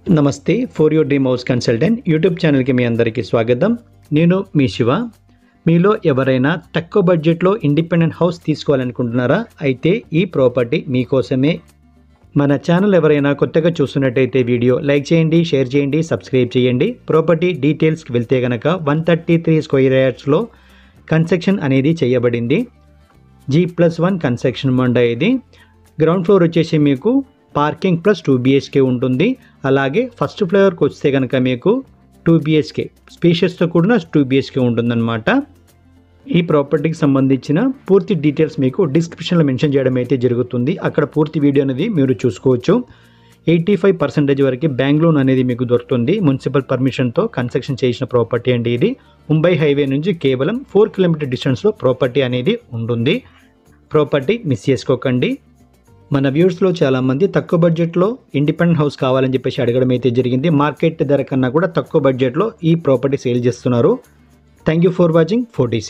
నమస్తే for your dream house consultant YouTube ఛానల్కి మీ అందరికీ స్వాగతం. నేను మీ శివ. మీలో ఎవరైనా తక్కువ బడ్జెట్లో ఇండిపెండెంట్ హౌస్ తీసుకోవాలనుకుంటున్నారా? అయితే ఈ ప్రాపర్టీ మీకోసమే. మన ఛానల్ ఎవరైనా కొత్తగా చూస్తున్నట్టయితే వీడియో లైక్ చేయండి, షేర్ చేయండి, సబ్స్క్రైబ్ చేయండి. ప్రాపర్టీ డీటెయిల్స్కి వెళ్తే కనుక 133 స్క్వేర్ యార్డ్స్లో కన్స్ట్రక్షన్ అనేది చేయబడింది. G+1 కన్స్ట్రక్షన్ మండ. ఇది గ్రౌండ్ ఫ్లోర్ వచ్చేసి మీకు పార్కింగ్ ప్లస్ 2 BHK ఉంటుంది. అలాగే ఫస్ట్ ఫ్లోర్కి వస్తే కనుక మీకు 2 BHK స్పేషియస్తో కూడిన 2 BHK ఉంటుందన్నమాట. ఈ ప్రాపర్టీకి సంబంధించిన పూర్తి డీటెయిల్స్ మీకు డిస్క్రిప్షన్లో మెన్షన్ చేయడం అయితే జరుగుతుంది. అక్కడ పూర్తి వీడియో అనేది మీరు చూసుకోవచ్చు. 85% వరకు బ్యాంక్ లోన్ అనేది మీకు దొరుకుతుంది. మున్సిపల్ పర్మిషన్తో కన్స్ట్రక్షన్ చేసిన ప్రాపర్టీ అండి. ఇది ముంబై హైవే నుంచి కేవలం 4 కిలోమీటర్ డిస్టెన్స్లో ప్రాపర్టీ అనేది ఉంటుంది. ప్రాపర్టీ మిస్ చేసుకోకండి. మన వ్యూవర్స్లో చాలామంది తక్కువ బడ్జెట్లో ఇండిపెండెంట్ హౌస్ కావాలని చెప్పేసి అడగడం అయితే జరిగింది. మార్కెట్ ధర కన్నా కూడా తక్కువ బడ్జెట్లో ఈ ప్రాపర్టీ సేల్ చేస్తున్నారు. Thank you for watching 4DC.